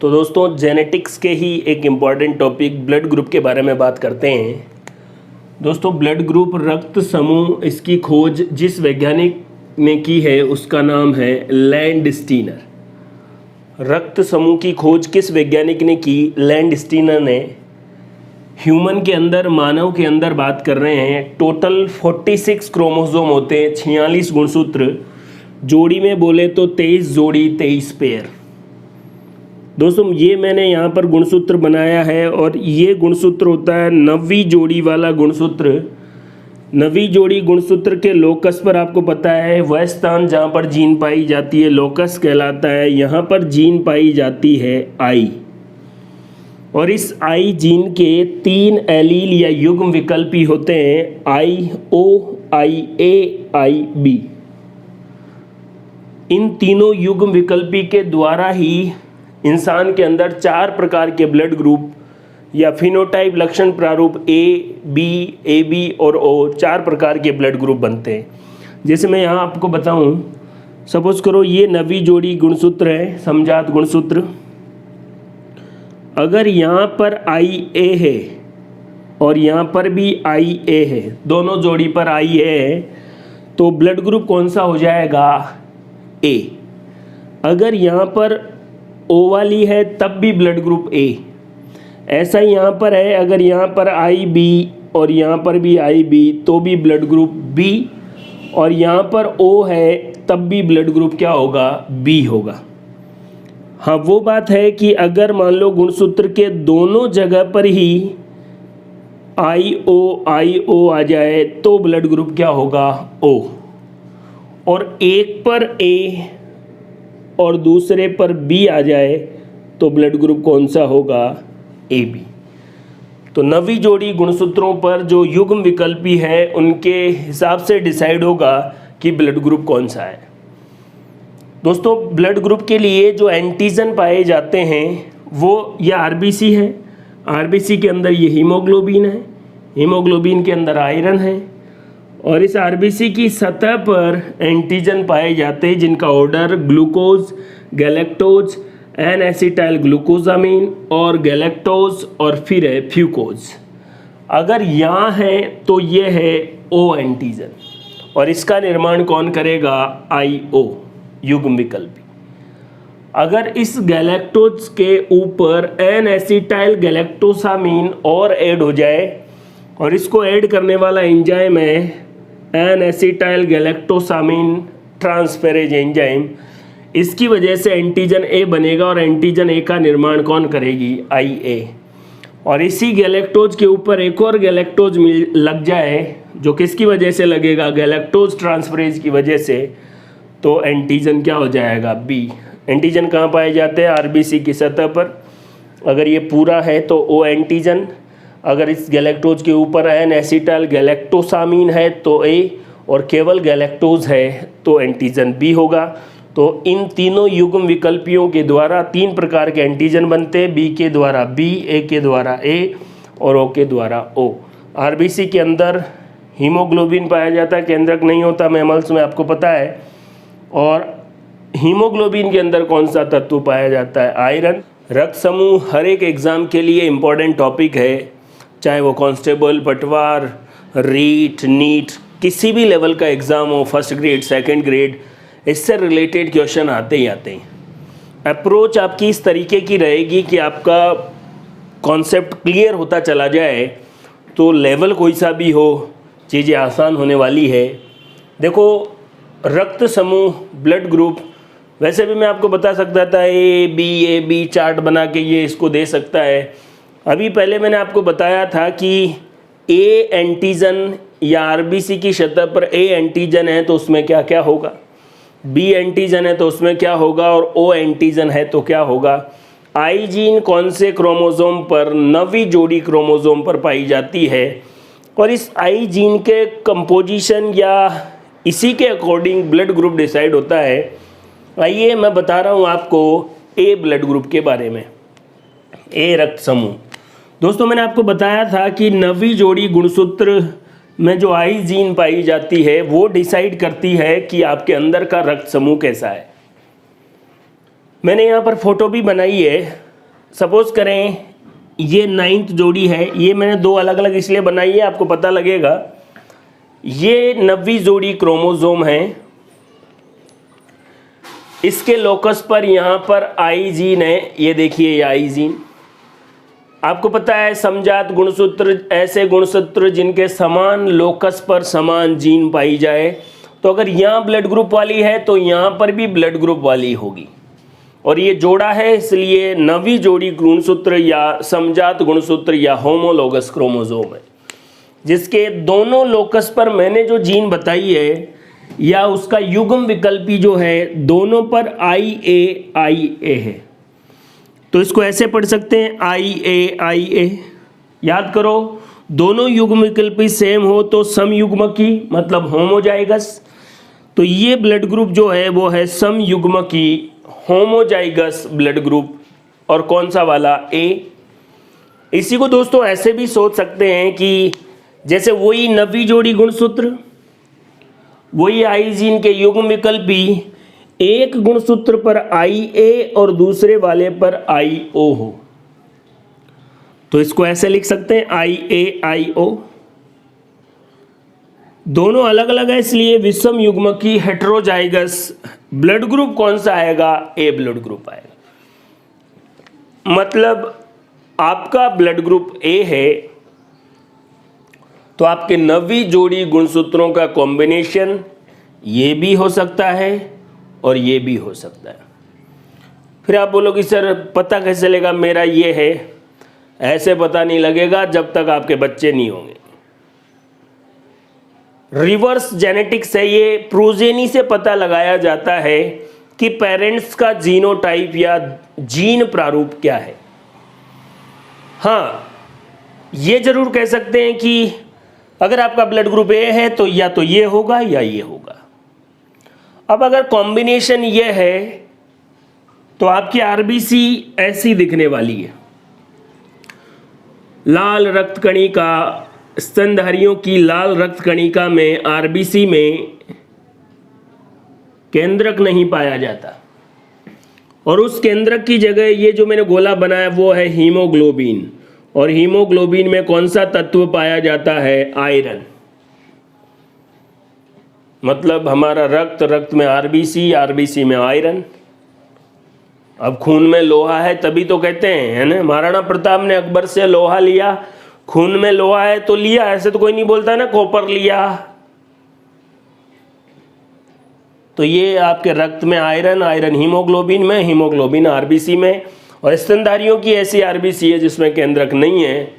तो दोस्तों जेनेटिक्स के ही एक इम्पॉर्टेंट टॉपिक ब्लड ग्रुप के बारे में बात करते हैं। दोस्तों ब्लड ग्रुप रक्त समूह, इसकी खोज जिस वैज्ञानिक ने की है उसका नाम है लैंडस्टीनर। रक्त समूह की खोज किस वैज्ञानिक ने की? लैंडस्टीनर ने। ह्यूमन के अंदर, मानव के अंदर बात कर रहे हैं, टोटल 46 क्रोमोसोम होते हैं, 46 गुणसूत्र। जोड़ी में बोले तो 23 जोड़ी, 23 पेयर। दोस्तों ये मैंने यहाँ पर गुणसूत्र बनाया है और ये गुणसूत्र होता है 9वीं जोड़ी वाला गुणसूत्र। 9वीं जोड़ी गुणसूत्र के लोकस पर आपको पता है वह स्थान जहाँ पर जीन पाई जाती है लोकस कहलाता है। यहाँ पर जीन पाई जाती है आई, और इस आई जीन के 3 एलील या युग्म विकल्पी होते हैं, आई ओ, आई ए, आई बी। इन तीनों युग्म विकल्पी के द्वारा ही इंसान के अंदर 4 प्रकार के ब्लड ग्रुप या फिनोटाइप लक्षण प्रारूप ए बी और ओ, 4 प्रकार के ब्लड ग्रुप बनते हैं। जैसे मैं यहाँ आपको बताऊँ, सपोज करो ये 9वीं जोड़ी गुणसूत्र है, समजात गुणसूत्र। अगर यहाँ पर आई ए है और यहाँ पर भी आई ए है, दोनों जोड़ी पर आई ए है, तो ब्लड ग्रुप कौन सा हो जाएगा? ए। अगर यहाँ पर ओ वाली है तब भी ब्लड ग्रुप ए। ऐसा ही यहाँ पर है, अगर यहाँ पर आई बी और यहाँ पर भी आई बी तो भी ब्लड ग्रुप बी, और यहाँ पर ओ है तब भी ब्लड ग्रुप क्या होगा? बी होगा। हाँ, वो बात है कि अगर मान लो गुणसूत्र के दोनों जगह पर ही आई ओ आ जाए तो ब्लड ग्रुप क्या होगा? ओ। और एक पर ए और दूसरे पर बी आ जाए तो ब्लड ग्रुप कौन सा होगा? A B. तो 9वीं जोड़ी गुणसूत्रों पर जो युग्म विकल्पी है उनके हिसाब से डिसाइड होगा कि ब्लड ग्रुप कौन सा है। दोस्तों ब्लड ग्रुप के लिए जो एंटीजन पाए जाते हैं वो ये आरबीसी है। आरबीसी के अंदर ये हीमोग्लोबिन है, हीमोग्लोबिन के अंदर आयरन है, और इस आरबीसी की सतह पर एंटीजन पाए जाते हैं जिनका order glucose, galactose, N acetyl glucosamine और गैलेक्टोज और फिर है फ्यूकोज। अगर यहाँ है तो ये है ओ एंटीजन, और इसका निर्माण कौन करेगा? IO युग्म विकल्पी। अगर इस गैलेक्टोज के ऊपर एन एसिटाइल गैलेक्टोसामिन और ऐड हो जाए, और इसको ऐड करने वाला एंजाइम है एन एसिटाइल गैलेक्टोसामिन ट्रांसफेरेज एंजाइम, इसकी वजह से एंटीजन ए बनेगा, और एंटीजन ए का निर्माण कौन करेगी? IA। और इसी गैलेक्टोज के ऊपर एक और गैलेक्टोज लग जाए, जो किसकी वजह से लगेगा? गैलेक्टोज ट्रांसफेरेज की वजह से, तो एंटीजन क्या हो जाएगा? B। एंटीजन कहाँ पाए जाते हैं? RBC की सतह पर। अगर ये पूरा है तो O एंटीजन, अगर इस गैलेक्टोज के ऊपर एन एसिटाइल गैलेक्टोसामिन है तो A, और केवल गैलेक्टोज है तो एंटीजन B होगा। तो इन तीनों युग्म विकल्पियों के द्वारा 3 प्रकार के एंटीजन बनते हैं, B के द्वारा B, A के द्वारा A और O के द्वारा O। RBC के अंदर हीमोग्लोबिन पाया जाता है, केंद्रक नहीं होता मैमल्स में, आपको पता है। और हीमोग्लोबिन के अंदर कौन सा तत्व पाया जाता है? आयरन। रक्त समूह हर एक एग्ज़ाम के लिए इम्पॉर्टेंट टॉपिक है, चाहे वो कांस्टेबल, पटवार, रीट, नीट, किसी भी लेवल का एग्ज़ाम हो, फर्स्ट ग्रेड, सेकंड ग्रेड, इससे रिलेटेड क्वेश्चन आते ही आते हैं। अप्रोच आपकी इस तरीके की रहेगी कि आपका कॉन्सेप्ट क्लियर होता चला जाए, तो लेवल कोई सा भी हो चीज़ें आसान होने वाली है। देखो रक्त समूह, ब्लड ग्रुप, वैसे भी मैं आपको बता सकता था ए बी चार्ट बना के ये इसको दे सकता है। अभी पहले मैंने आपको बताया था कि ए एंटीजन या आरबीसी की सतह पर ए एंटीजन है तो उसमें क्या क्या होगा, बी एंटीजन है तो उसमें क्या होगा, और ओ एंटीजन है तो क्या होगा। आई जीन कौन से क्रोमोसोम पर? 9वीं जोड़ी क्रोमोसोम पर पाई जाती है, और इस आई जीन के कंपोजिशन या इसी के अकॉर्डिंग ब्लड ग्रुप डिसाइड होता है। आइए मैं बता रहा हूँ आपको ए ब्लड ग्रुप के बारे में। ए रक्त समूह। दोस्तों मैंने आपको बताया था कि 9वीं जोड़ी गुणसूत्र में जो आई जीन पाई जाती है वो डिसाइड करती है कि आपके अंदर का रक्त समूह कैसा है। मैंने यहाँ पर फोटो भी बनाई है, सपोज करें ये 9th जोड़ी है, ये मैंने दो अलग अलग इसलिए बनाई है, आपको पता लगेगा। ये 9वीं जोड़ी क्रोमोसोम है, इसके लोकस पर यहाँ पर आई जीन है, ये देखिए ये आई जीन। आपको पता है समजात गुणसूत्र ऐसे गुणसूत्र जिनके समान लोकस पर समान जीन पाई जाए, तो अगर यहाँ ब्लड ग्रुप वाली है तो यहाँ पर भी ब्लड ग्रुप वाली होगी। और ये जोड़ा है इसलिए 9वीं जोड़ी गुणसूत्र या समजात गुणसूत्र या होमोलोगस क्रोमोसोम है, जिसके दोनों लोकस पर मैंने जो जीन बताई है या उसका युग्म विकल्पी जो है दोनों पर IA है। तो इसको ऐसे पढ़ सकते हैं IA। याद करो, दोनों युग्म विकल्पी सेम हो तो समयुग्मकी मतलब होमोजाइगस। तो ये ब्लड ग्रुप जो है वो है समयुग्मकी होमोजाइगस ब्लड ग्रुप। और कौन सा वाला? A। इसी को दोस्तों ऐसे भी सोच सकते हैं कि जैसे वही 9वीं जोड़ी गुणसूत्र, वही आई जीन के युग्म विकल्पी एक गुणसूत्र पर IA और दूसरे वाले पर IO हो, तो इसको ऐसे लिख सकते हैं IAIO। दोनों अलग अलग है इसलिए विषम युग्मकी हेटेरोजाइगस ब्लड ग्रुप कौन सा आएगा? A ब्लड ग्रुप आएगा। मतलब आपका ब्लड ग्रुप A है तो आपके 9वीं जोड़ी गुणसूत्रों का कॉम्बिनेशन ये भी हो सकता है और ये भी हो सकता है। फिर आप बोलोगे सर पता कैसे चलेगा मेरा ये है? ऐसे पता नहीं लगेगा जब तक आपके बच्चे नहीं होंगे। रिवर्स जेनेटिक्स है ये, प्रोजेनी से पता लगाया जाता है कि पेरेंट्स का जीनोटाइप या जीन प्रारूप क्या है। हाँ, ये जरूर कह सकते हैं कि अगर आपका ब्लड ग्रुप A है तो या तो ये होगा या ये होगा। अब अगर कॉम्बिनेशन ये है तो आपकी RBC ऐसी दिखने वाली है। लाल रक्त कणिका, स्तनधारियों की लाल रक्त कणिका में RBC में केंद्रक नहीं पाया जाता और उस केंद्रक की जगह ये जो मैंने गोला बनाया वो है हीमोग्लोबिन। और हीमोग्लोबिन में कौन सा तत्व पाया जाता है? आयरन। मतलब हमारा रक्त में RBC में आयरन। अब खून में लोहा है तभी तो कहते हैं, है ना, महाराणा प्रताप ने अकबर से लोहा लिया, खून में लोहा है तो लिया, ऐसे तो कोई नहीं बोलता ना कॉपर लिया। तो ये आपके रक्त में आयरन हीमोग्लोबिन में, हीमोग्लोबिन RBC में। और स्तनधारियों की ऐसी RBC है जिसमें केंद्रक नहीं है।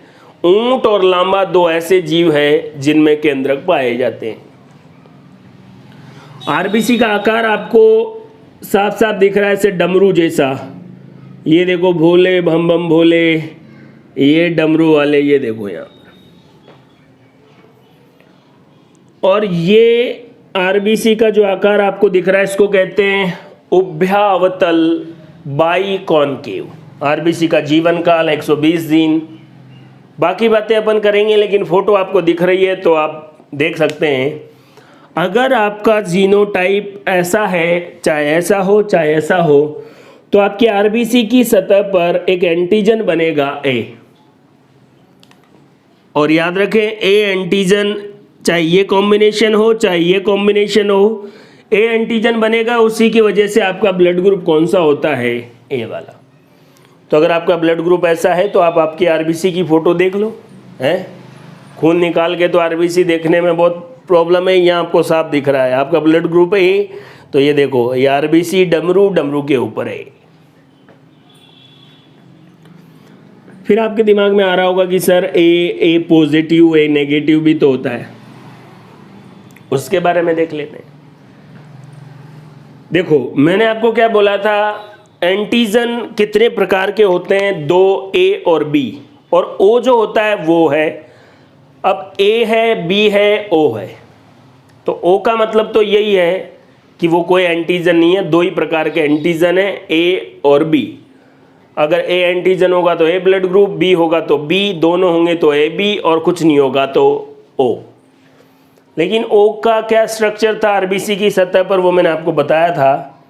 ऊंट और लामा दो ऐसे जीव है जिनमें केंद्रक पाए जाते हैं। RBC का आकार आपको साफ साफ दिख रहा है ऐसे डमरू जैसा। ये देखो भोले भम बम भोले, ये डमरू वाले, ये देखो यहाँ पर। और ये RBC का जो आकार आपको दिख रहा है इसको कहते हैं उभयावतल बाइकॉनकेव। RBC का जीवन काल 120 दिन। बाकी बातें अपन करेंगे लेकिन फोटो आपको दिख रही है तो आप देख सकते हैं। अगर आपका जीनोटाइप ऐसा है, चाहे ऐसा हो चाहे ऐसा हो, तो आपकी RBC की सतह पर एक एंटीजन बनेगा A। और याद रखें A एंटीजन, चाहे ये कॉम्बिनेशन हो चाहे ये कॉम्बिनेशन हो, A एंटीजन बनेगा। उसी की वजह से आपका ब्लड ग्रुप कौन सा होता है? A वाला। तो अगर आपका ब्लड ग्रुप ऐसा है तो आप आपकी RBC की फ़ोटो देख लो, है खून निकाल के तो RBC देखने में बहुत प्रॉब्लम है। यहाँ आपको साफ दिख रहा है आपका ब्लड ग्रुप A, तो ये देखो ये RBC डमरू के ऊपर है। फिर आपके दिमाग में आ रहा होगा कि sir A positive A negative भी तो होता है, उसके बारे में देख लेते हैं। देखो मैंने आपको क्या बोला था, एंटीजन कितने प्रकार के होते हैं? 2 A और B, और O जो होता है वो है, अब A है B है O है, तो O का मतलब तो यही है कि वो कोई एंटीजन नहीं है। दो ही प्रकार के एंटीजन है A और B। अगर A एंटीजन होगा तो A ब्लड ग्रुप, B होगा तो B, दोनों होंगे तो AB, और कुछ नहीं होगा तो O। लेकिन O का क्या स्ट्रक्चर था RBC की सतह पर वो मैंने आपको बताया था।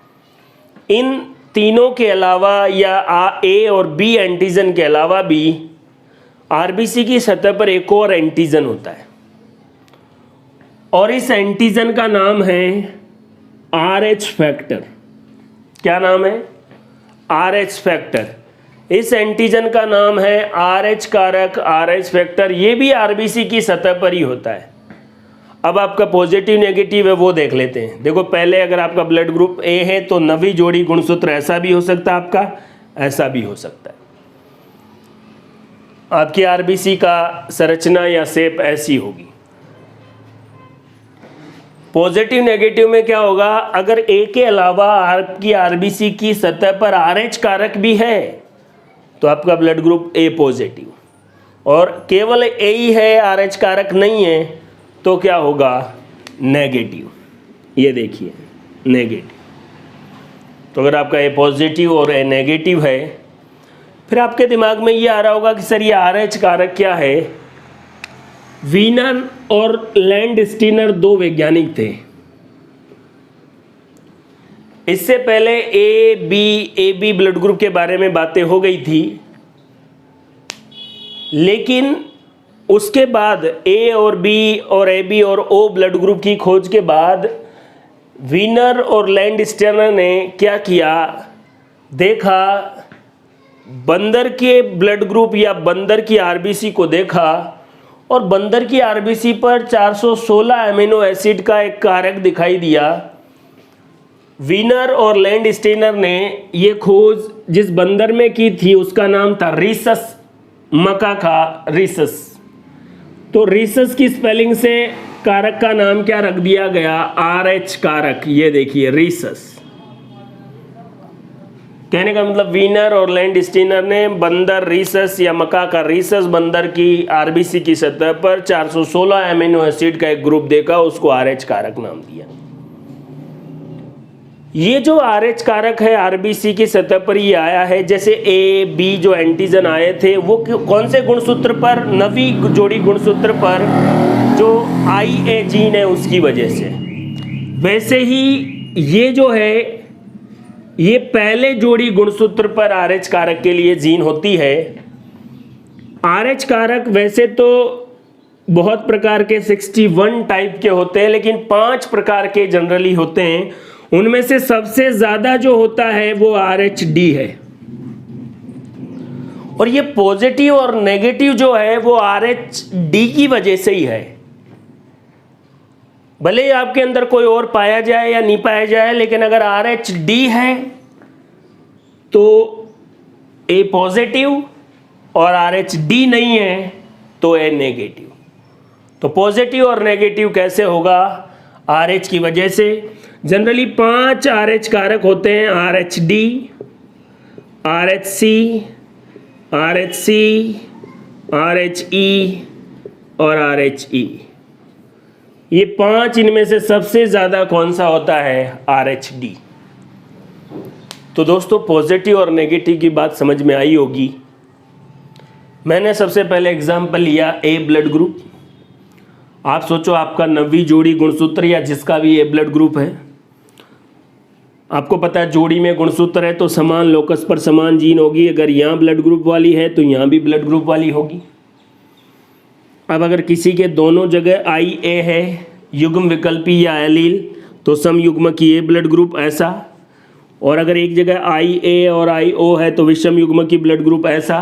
इन तीनों के अलावा या ए और बी एंटीजन के अलावा भी आरबीसी की सतह पर एक और एंटीजन होता है और इस एंटीजन का नाम है RH फैक्टर। क्या नाम है? RH factor. इस एंटीजन का नाम है RH कारक, RH फैक्टर। ये भी आरबीसी की सतह पर ही होता है। अब आपका पॉजिटिव नेगेटिव है वो देख लेते हैं। देखो, पहले अगर आपका ब्लड ग्रुप ए है तो नवी जोड़ी गुणसूत्र ऐसा भी हो सकता है, आपका ऐसा भी हो सकता है। आपकी आरबीसी का संरचना या शेप ऐसी होगी। पॉजिटिव नेगेटिव में क्या होगा? अगर ए के अलावा आपकी आरबीसी की सतह पर RH कारक भी है तो आपका ब्लड ग्रुप ए पॉजिटिव, और केवल ए ही है, RH कारक नहीं है, तो क्या होगा? नेगेटिव। ये देखिए, नेगेटिव। तो अगर आपका ए पॉजिटिव और ए नेगेटिव है, फिर आपके दिमाग में ये आ रहा होगा कि सर ये RH कारक क्या है? वीनर और लैंडस्टीनर दो वैज्ञानिक थे। इससे पहले ए बी ब्लड ग्रुप के बारे में बातें हो गई थी, लेकिन उसके बाद ए और बी और ए बी और ओ ब्लड ग्रुप की खोज के बाद वीनर और लैंडस्टीनर ने क्या किया? देखा, बंदर के ब्लड ग्रुप या बंदर की आरबीसी को देखा और बंदर की आरबीसी पर 416 अमीनो एसिड का एक कारक दिखाई दिया। वीनर और लैंडस्टीनर ने ये खोज जिस बंदर में की थी उसका नाम था रीसस मकाका, रीसस। तो रीसस की स्पेलिंग से कारक का नाम क्या रख दिया गया? RH कारक। ये देखिए, रीसस। कहने का मतलब वीनर और लैंडस्टीनर ने बंदर रीसस या मकाका रीसस बंदर की आरबीसी की सतह पर 416 अमीनो एसिड का एक ग्रुप देखा, उसको RH कारक नाम दिया। ये जो RH कारक है आरबीसी की सतह पर ही आया है। जैसे ए बी जो एंटीजन आए थे वो कौन से गुणसूत्र पर? नवी जोड़ी गुणसूत्र पर जो IA जीन है उसकी वजह से। वैसे ही ये जो है ये पहले जोड़ी गुणसूत्र पर RH कारक के लिए जीन होती है। RH कारक वैसे तो बहुत प्रकार के 61 टाइप के होते हैं, लेकिन 5 प्रकार के जनरली होते हैं। उनमें से सबसे ज्यादा जो होता है वो RHD है, और ये पॉजिटिव और नेगेटिव जो है वो RHD की वजह से ही है। भले ही आपके अंदर कोई और पाया जाए या नहीं पाया जाए, लेकिन अगर RHD है तो A पॉजिटिव और RHD नहीं है तो A नेगेटिव। तो पॉजिटिव और नेगेटिव कैसे होगा? RH की वजह से। जनरली 5 RH कारक होते हैं: RHD, RHC, RHC, RHE और RHE। ये 5 इनमें से सबसे ज़्यादा कौन सा होता है? RHD। तो दोस्तों, पॉजिटिव और नेगेटिव की बात समझ में आई होगी। मैंने सबसे पहले एग्जाम्पल लिया ए ब्लड ग्रुप। आप सोचो, आपका 90 जोड़ी गुणसूत्र या जिसका भी ए ब्लड ग्रुप है, आपको पता है जोड़ी में गुणसूत्र है तो समान लोकस पर समान जीन होगी। अगर यहाँ ब्लड ग्रुप वाली है तो यहाँ भी ब्लड ग्रुप वाली होगी। अब अगर किसी के दोनों जगह IA है, युग्म विकल्पी या एलील, तो सम युग्म की ए ब्लड ग्रुप ऐसा, और अगर एक जगह IA और IO है तो विषम युग्म की ब्लड ग्रुप ऐसा।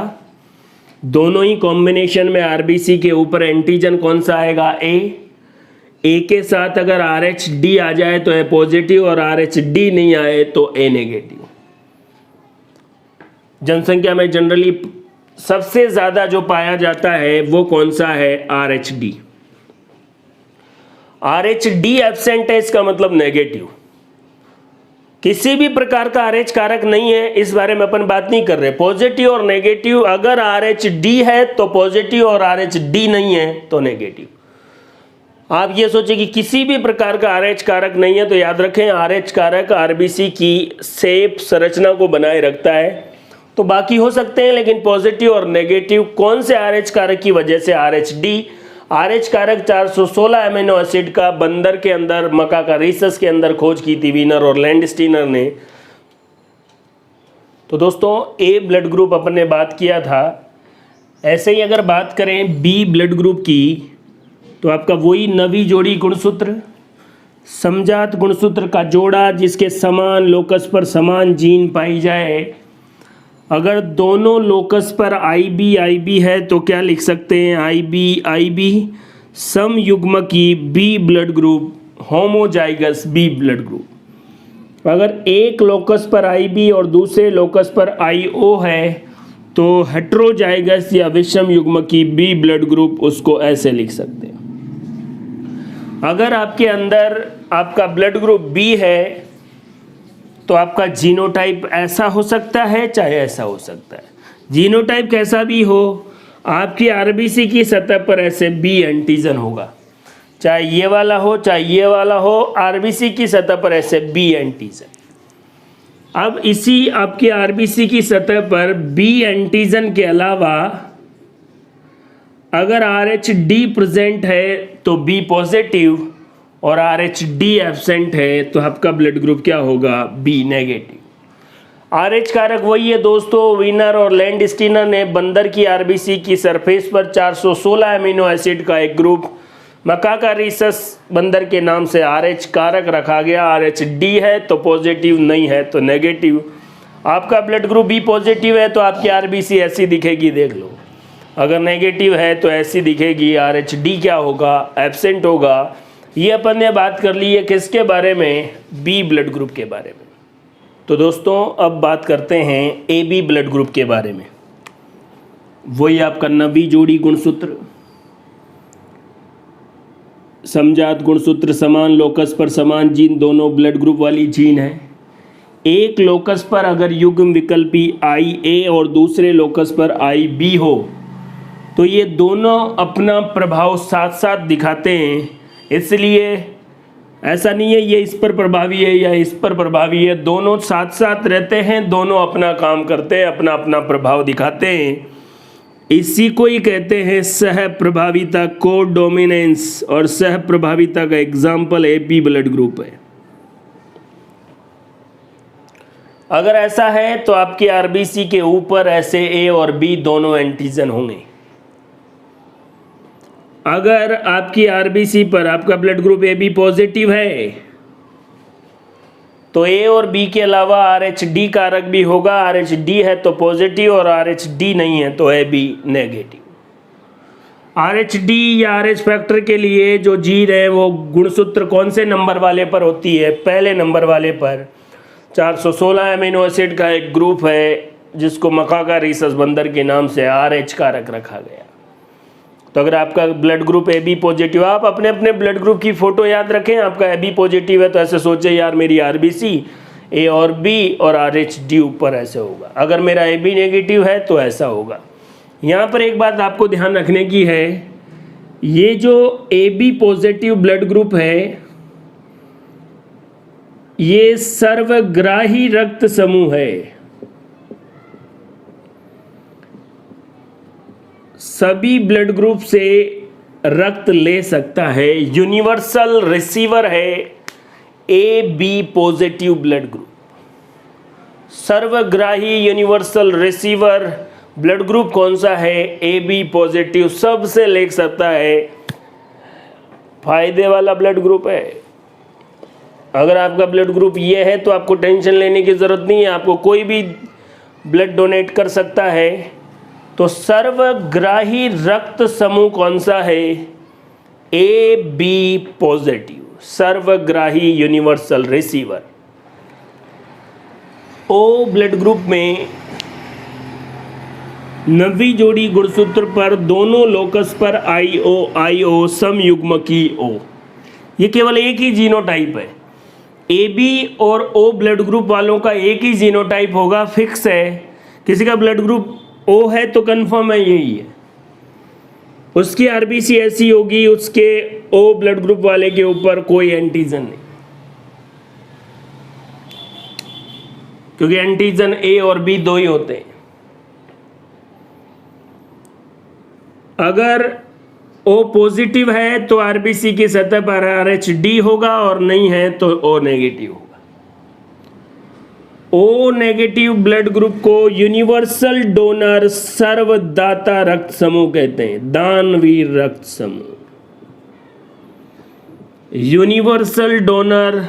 दोनों ही कॉम्बिनेशन में आरबीसी के ऊपर एंटीजन कौन सा आएगा? ए के साथ अगर RHD आ जाए तो ए पॉजिटिव, और RHD नहीं आए तो ए नेगेटिव। जनसंख्या में जनरली सबसे ज्यादा जो पाया जाता है वो कौन सा है? RHD। RHD एब्सेंट है, इसका मतलब नेगेटिव। किसी भी प्रकार का RH कारक नहीं है, इस बारे में अपन बात नहीं कर रहे। पॉजिटिव और नेगेटिव, अगर RHD है तो पॉजिटिव और RHD नहीं है तो नेगेटिव। आप ये सोचिए कि किसी भी प्रकार का RH कारक नहीं है तो याद रखें RH कारक आरबीसी की शेप संरचना को बनाए रखता है। तो बाकी हो सकते हैं, लेकिन पॉजिटिव और नेगेटिव कौन से RH कारक की वजह से? RH कारक 416 अमीनो एसिड का बंदर के अंदर, मकाका रीसस के अंदर खोज की थी वीनर और लैंडस्टीनर ने। तो दोस्तों ए ब्लड ग्रुप अपन ने बात किया था। ऐसे ही अगर बात करें बी ब्लड ग्रुप की तो आपका वही नवी जोड़ी गुणसूत्र, समजात गुणसूत्र का जोड़ा जिसके समान लोकस पर समान जीन पाई जाए। अगर दोनों लोकस पर आई बी है तो क्या लिख सकते हैं, आई बी समयुग्म की B blood group homozygous B blood group. अगर एक लोकस पर आई बी और दूसरे लोकस पर आई ओ है तो हेट्रोजाइगस या विषम युग्म की बी ब्लड ग्रुप, उसको ऐसे लिख सकते हैं। अगर आपके अंदर आपका ब्लड ग्रुप बी है तो आपका जीनोटाइप ऐसा हो सकता है चाहे ऐसा हो सकता है। जीनोटाइप कैसा भी हो, आपकी आरबीसी की सतह पर ऐसे बी एंटीजन होगा, चाहे ये वाला हो चाहे ये वाला हो, आरबीसी की सतह पर ऐसे बी एंटीजन। अब इसी आपकी आरबीसी की सतह पर बी एंटीजन के अलावा अगर RH-D प्रेजेंट है तो बी पॉजिटिव और RH-D एब्सेंट है तो आपका ब्लड ग्रुप क्या होगा, बी नेगेटिव। RH कारक वही है दोस्तों, विनर और लैंडस्टीनर ने बंदर की आरबीसी की सरफेस पर 416 अमीनो एसिड का एक ग्रुप मकाकारिसस बंदर के नाम से RH कारक रखा गया। RH-D है तो पॉजिटिव, नहीं है तो नेगेटिव। आपका ब्लड ग्रुप बी पॉजिटिव है तो आपकी आरबीसी ऐसी दिखेगी, देख लो। अगर नेगेटिव है तो ऐसी दिखेगी, RH-D क्या होगा, एब्सेंट होगा। ये अपन ने बात कर ली है किसके बारे में, बी ब्लड ग्रुप के बारे में। तो दोस्तों अब बात करते हैं ए बी ब्लड ग्रुप के बारे में। वही आपका नवी जोड़ी गुणसूत्र, समजात गुणसूत्र, समान लोकस पर समान जीन, दोनों ब्लड ग्रुप वाली जीन है। एक लोकस पर अगर युग्म विकल्पी IA और दूसरे लोकस पर IB हो तो ये दोनों अपना प्रभाव साथ साथ दिखाते हैं। इसलिए ऐसा नहीं है ये इस पर प्रभावी है या इस पर प्रभावी है, दोनों साथ साथ रहते हैं, दोनों अपना काम करते हैं, अपना अपना प्रभाव दिखाते हैं। इसी को ही कहते हैं सह प्रभाविता, को डोमिनेंस। और सह प्रभाविता का एग्जाम्पल AB ब्लड ग्रुप है। अगर ऐसा है तो आपकी आरबीसी के ऊपर ऐसे A और B दोनों एंटीजन होंगे। अगर आपकी आरबीसी पर आपका ब्लड ग्रुप AB पॉजिटिव है तो A और B के अलावा RH-D कारक भी होगा। RH-D है तो पॉजिटिव और RH-D नहीं है तो AB नेगेटिव। RH-D या RH फैक्टर के लिए जो जीन है वो गुणसूत्र कौन से नंबर वाले पर होती है, पहले नंबर वाले पर। 416 अमीनो एसिड का एक ग्रुप है जिसको मकाकारिसस बंदर के नाम से RH कारक रखा गया। तो अगर आपका ब्लड ग्रुप AB पॉजिटिव, आप अपने अपने ब्लड ग्रुप की फ़ोटो याद रखें। आपका AB पॉजिटिव है तो ऐसे सोचे यार मेरी आरबीसी A और B और RH-D ऊपर ऐसे होगा। अगर मेरा AB नेगेटिव है तो ऐसा होगा। यहाँ पर एक बात आपको ध्यान रखने की है, ये जो AB पॉजिटिव ब्लड ग्रुप है ये सर्वग्राही रक्त समूह है। सभी ब्लड ग्रुप से रक्त ले सकता है, यूनिवर्सल रिसीवर है AB पॉजिटिव ब्लड ग्रुप। सर्वग्राही यूनिवर्सल रिसीवर ब्लड ग्रुप कौन सा है, AB पॉजिटिव, सबसे ले सकता है, फायदे वाला ब्लड ग्रुप है। अगर आपका ब्लड ग्रुप ये है तो आपको टेंशन लेने की ज़रूरत नहीं है, आपको कोई भी ब्लड डोनेट कर सकता है। तो सर्वग्राही रक्त समूह कौन सा है, AB पॉजिटिव, सर्वग्राही universal receiver. O blood group में नवी जोड़ी गुणसूत्र पर दोनों लोकस पर IO समयुग्म की O, ये केवल एक ही जीनोटाइप है। AB और O ब्लड ग्रुप वालों का एक ही जीनोटाइप होगा, फिक्स है। किसी का ब्लड ग्रुप O है तो कंफर्म है यही है, उसकी आरबीसी ऐसी होगी, उसके O ब्लड ग्रुप वाले के ऊपर कोई एंटीजन नहीं, क्योंकि एंटीजन A और B दो ही होते हैं। अगर O पॉजिटिव है तो आरबीसी की सतह पर RH-D होगा और नहीं है तो O नेगेटिव होगा। ओ नेगेटिव ब्लड ग्रुप को यूनिवर्सल डोनर सर्वदाता रक्त समूह कहते हैं, दानवीर रक्त समूह। यूनिवर्सल डोनर,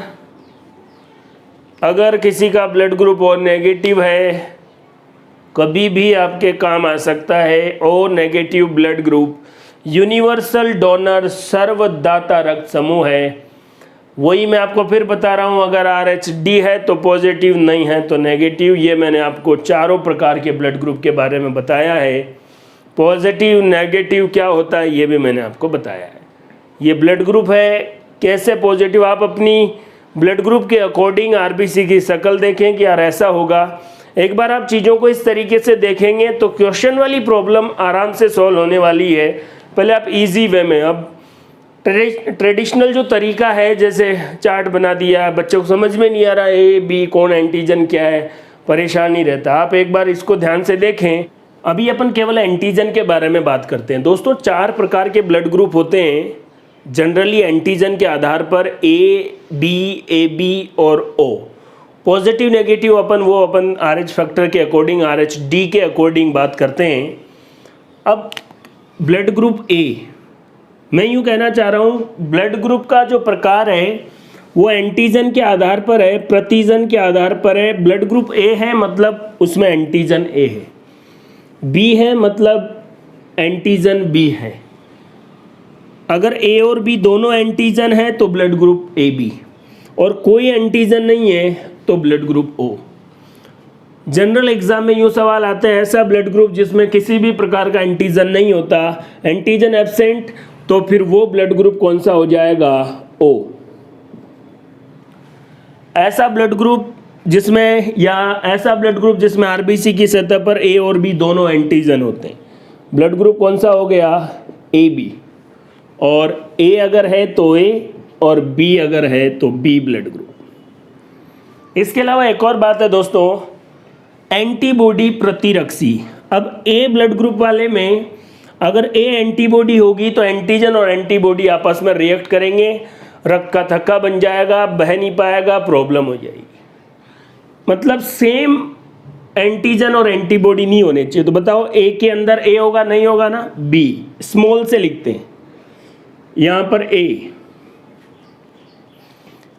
अगर किसी का ब्लड ग्रुप ओ नेगेटिव है, कभी भी आपके काम आ सकता है। O negative blood group universal donor सर्वदाता रक्त समूह है। वही मैं आपको फिर बता रहा हूँ, अगर RH-D है तो पॉजिटिव, नहीं है तो नेगेटिव। ये मैंने आपको चारों प्रकार के ब्लड ग्रुप के बारे में बताया है। पॉजिटिव नेगेटिव क्या होता है ये भी मैंने आपको बताया है। ये ब्लड ग्रुप है, कैसे पॉजिटिव, आप अपनी ब्लड ग्रुप के अकॉर्डिंग RBC की शक्ल देखें कि यार ऐसा होगा। एक बार आप चीज़ों को इस तरीके से देखेंगे तो क्वेश्चन वाली प्रॉब्लम आराम से सॉल्व होने वाली है। पहले आप इजी वे में, अब ट्रेडिशनल जो तरीका है, जैसे चार्ट बना दिया, बच्चों को समझ में नहीं आ रहा A, B कौन एंटीजन क्या है, परेशान नहीं रहता। आप एक बार इसको ध्यान से देखें। अभी अपन केवल एंटीजन के बारे में बात करते हैं। दोस्तों 4 प्रकार के ब्लड ग्रुप होते हैं जनरली एंटीजन के आधार पर, A, B, AB और O। पॉजिटिव नेगेटिव अपन RH फैक्टर के अकॉर्डिंग, RH-D के अकॉर्डिंग बात करते हैं। अब ब्लड ग्रुप A, मैं यूँ कहना चाह रहा हूँ ब्लड ग्रुप का जो प्रकार है वो एंटीजन के आधार पर है, प्रतिजन के आधार पर है। ब्लड ग्रुप A है मतलब उसमें एंटीजन A है, B है मतलब एंटीजन B है। अगर A और B दोनों एंटीजन है तो ब्लड ग्रुप AB, और कोई एंटीजन नहीं है तो blood group O। General exam में यूँ सवाल आते हैं, ऐसा ब्लड ग्रुप जिसमें किसी भी प्रकार का एंटीजन नहीं होता, एंटीजन एब्सेंट, तो फिर वो ब्लड ग्रुप कौन सा हो जाएगा? O। ऐसा ब्लड ग्रुप जिसमें, या ऐसा ब्लड ग्रुप जिसमें RBC की सतह पर A और B दोनों एंटीजन होते हैं, ब्लड ग्रुप कौन सा हो गया? AB। और A अगर है तो A और B अगर है तो B ब्लड ग्रुप। इसके अलावा एक और बात है दोस्तों, एंटीबॉडी प्रतिरक्षी। अब A ब्लड ग्रुप वाले में अगर A एंटीबॉडी होगी तो एंटीजन और एंटीबॉडी आपस में रिएक्ट करेंगे, रक्त का थक्का बन जाएगा, बह नहीं पाएगा, प्रॉब्लम हो जाएगी। मतलब सेम एंटीजन और एंटीबॉडी नहीं होने चाहिए। तो बताओ A के अंदर A होगा, नहीं होगा ना? B स्मॉल से लिखते हैं यहाँ पर A।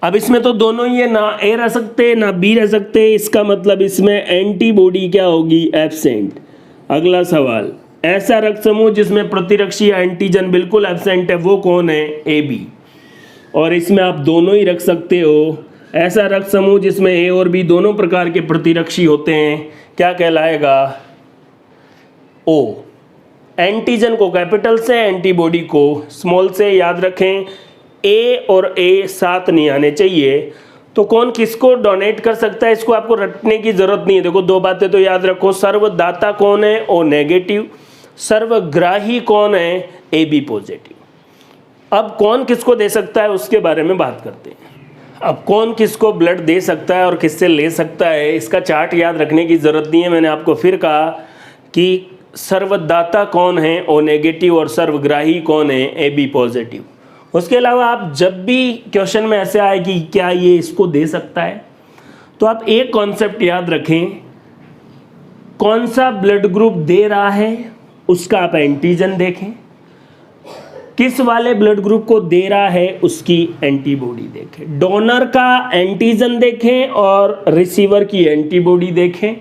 अब इसमें तो दोनों ही है, ना A रह सकते ना B रह सकते, इसका मतलब इसमें एंटीबॉडी क्या होगी? एब्सेंट। अगला सवाल, ऐसा रक्त समूह जिसमें प्रतिरक्षी या एंटीजन बिल्कुल एब्सेंट है वो कौन है? AB। और इसमें आप दोनों ही रख सकते हो। ऐसा रक्त समूह जिसमें A और B दोनों प्रकार के प्रतिरक्षी होते हैं क्या कहलाएगा? O। एंटीजन को कैपिटल से, एंटीबॉडी को स्मॉल से, याद रखें A और A साथ नहीं आने चाहिए। तो कौन किसको डोनेट कर सकता है, इसको आपको रटने की जरूरत नहीं है। देखो 2 बातें तो याद रखो, सर्वदाता कौन है? O negative. सर्वग्राही कौन है? AB positive. अब कौन किसको दे सकता है उसके बारे में बात करते हैं। अब कौन किसको ब्लड दे सकता है और किससे ले सकता है, इसका चार्ट याद रखने की ज़रूरत नहीं है। मैंने आपको फिर कहा कि सर्वदाता कौन है? O negative. और सर्वग्राही कौन है? AB positive. उसके अलावा आप जब भी क्वेश्चन में ऐसे आए कि क्या ये इसको दे सकता है, तो आप एक कॉन्सेप्ट याद रखें, कौन सा ब्लड ग्रुप दे रहा है उसका आप एंटीजन देखें, किस वाले ब्लड ग्रुप को दे रहा है उसकी एंटीबॉडी देखें। डोनर का एंटीजन देखें और रिसीवर की एंटीबॉडी देखें।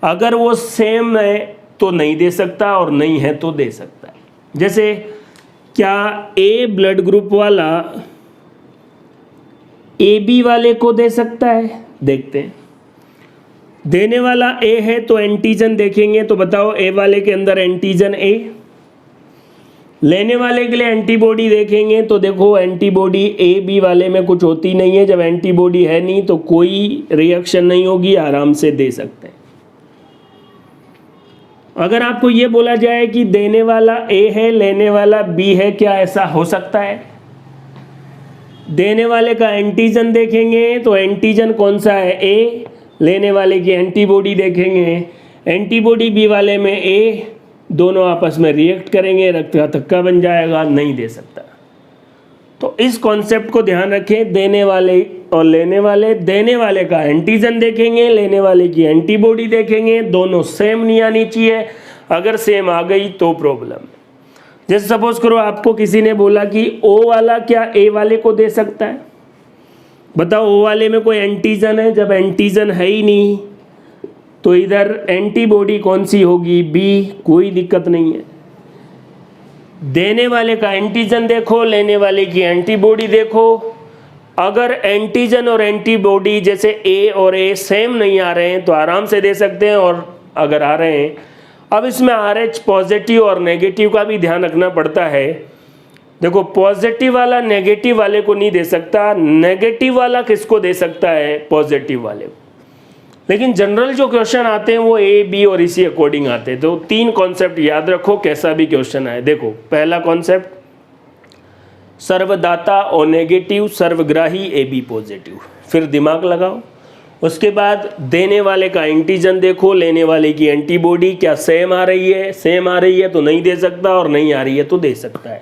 अगर वो सेम है तो नहीं दे सकता, और नहीं है तो दे सकता है। जैसे क्या A ब्लड ग्रुप वाला AB वाले को दे सकता है? देखते हैं। देने वाला A है तो एंटीजन देखेंगे, तो बताओ A वाले के अंदर एंटीजन A। लेने वाले के लिए एंटीबॉडी देखेंगे, तो देखो एंटीबॉडी AB वाले में कुछ होती नहीं है। जब एंटीबॉडी है नहीं तो कोई रिएक्शन नहीं होगी, आराम से दे सकते हैं। अगर आपको ये बोला जाए कि देने वाला A है, लेने वाला B है, क्या ऐसा हो सकता है? देने वाले का एंटीजन देखेंगे तो एंटीजन कौन सा है? A। लेने वाले की एंटीबॉडी देखेंगे, एंटीबॉडी B वाले में A, दोनों आपस में रिएक्ट करेंगे, रक्त का थक्का बन जाएगा, नहीं दे सकता। तो इस कॉन्सेप्ट को ध्यान रखें, देने वाले और लेने वाले, देने वाले का एंटीजन देखेंगे, लेने वाले की एंटीबॉडी देखेंगे, दोनों सेम नहीं आनी चाहिए, अगर सेम आ गई तो प्रॉब्लम। जैसे सपोज करो आपको किसी ने बोला कि O वाला क्या A वाले को दे सकता है, बताओ O वाले में कोई एंटीजन है? जब एंटीजन है ही नहीं तो इधर एंटीबॉडी कौन सी होगी? B, कोई दिक्कत नहीं है। देने वाले का एंटीजन देखो, लेने वाले की एंटीबॉडी देखो, अगर एंटीजन और एंटीबॉडी जैसे A और A सेम नहीं आ रहे हैं तो आराम से दे सकते हैं, और अगर आ रहे हैं, अब इसमें RH पॉजिटिव और नेगेटिव का भी ध्यान रखना पड़ता है। देखो पॉजिटिव वाला नेगेटिव वाले को नहीं दे सकता, नेगेटिव वाला किसको दे सकता है? पॉजिटिव वाले को। लेकिन जनरल जो क्वेश्चन आते हैं वो A, B और इसी अकॉर्डिंग आते हैं। तो 3 कॉन्सेप्ट याद रखो कैसा भी क्वेश्चन आए। देखो पहला कॉन्सेप्ट सर्वदाता और नेगेटिव, सर्वग्राही AB पॉजिटिव, फिर दिमाग लगाओ। उसके बाद देने वाले का एंटीजन देखो, लेने वाले की एंटीबॉडी क्या सेम आ रही है? सेम आ रही है तो नहीं दे सकता, और नहीं आ रही है तो दे सकता है।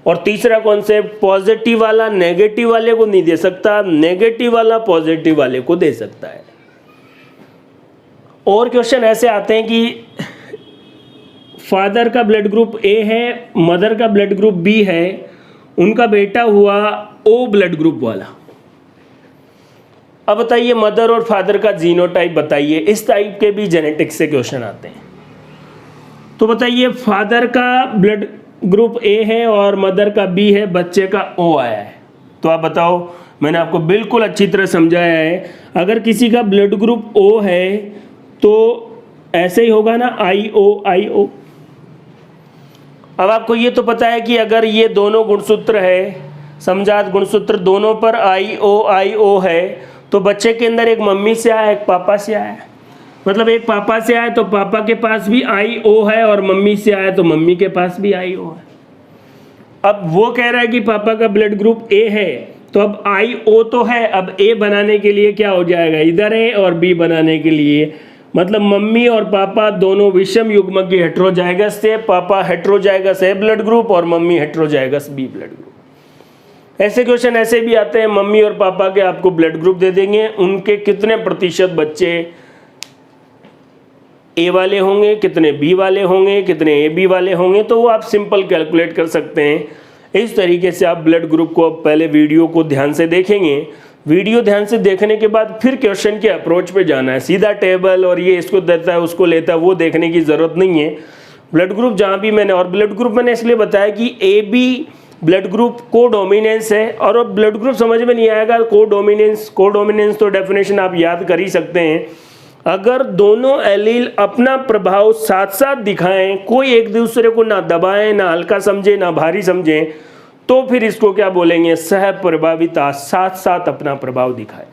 और तीसरा कॉन्सेप्ट पॉजिटिव वाला नेगेटिव वाले को नहीं दे सकता, नेगेटिव वाला पॉजिटिव वाले को दे सकता है। और क्वेश्चन ऐसे आते हैं कि फादर का ब्लड ग्रुप A है, मदर का ब्लड ग्रुप B है, उनका बेटा हुआ O ब्लड ग्रुप वाला। अब बताइए मदर और फादर का जीनोटाइप बताइए। इस टाइप के भी जेनेटिक्स से क्वेश्चन आते हैं। तो बताइए फादर का ब्लड ग्रुप A है और मदर का B है, बच्चे का O आया है, तो आप बताओ। मैंने आपको बिल्कुल अच्छी तरह समझाया है। अगर किसी का ब्लड ग्रुप O है तो ऐसे ही होगा ना, IO। अब आपको ये तो पता है कि अगर ये दोनों गुणसूत्र है, समजात गुणसूत्र दोनों पर IO है, तो बच्चे के अंदर एक मम्मी से आया, एक पापा से आया। मतलब एक पापा से आया तो पापा के पास भी IO है, और मम्मी से आया तो मम्मी के पास भी IO है। अब वो कह रहा है कि पापा का ब्लड ग्रुप A है, तो अब IO तो है, अब A बनाने के लिए क्या हो जाएगा? इधर है, और B बनाने के लिए मतलब मम्मी और पापा दोनों विषम युग्म की हेट्रोजाइगस से, पापा हेट्रोजाइगस A ब्लड ग्रुप और mummy heterozygous B blood group. ऐसे क्वेश्चन ऐसे भी आते हैं, मम्मी और पापा के आपको ब्लड ग्रुप दे देंगे, उनके कितने प्रतिशत बच्चे A वाले होंगे, कितने B वाले होंगे, कितने AB वाले होंगे, तो वो आप सिंपल कैलकुलेट कर सकते हैं। इस तरीके से आप ब्लड ग्रुप को पहले वीडियो को ध्यान से देखेंगे। वीडियो ध्यान से देखने के बाद फिर क्वेश्चन के अप्रोच पे जाना है। सीधा टेबल और ये इसको देता है उसको लेता है वो देखने की ज़रूरत नहीं है। ब्लड ग्रुप जहाँ भी मैंने, और ब्लड ग्रुप मैंने इसलिए बताया कि AB ब्लड ग्रुप को डोमिनेंस है, और ब्लड ग्रुप समझ में नहीं आएगा को डोमिनेंस तो डेफिनेशन आप याद कर ही सकते हैं। अगर दोनों एलील अपना प्रभाव साथ साथ दिखाएं, कोई एक दूसरे को ना दबाएं, ना हल्का समझे, ना भारी समझें, तो फिर इसको क्या बोलेंगे? सह प्रभाविता, साथ साथ अपना प्रभाव दिखाए।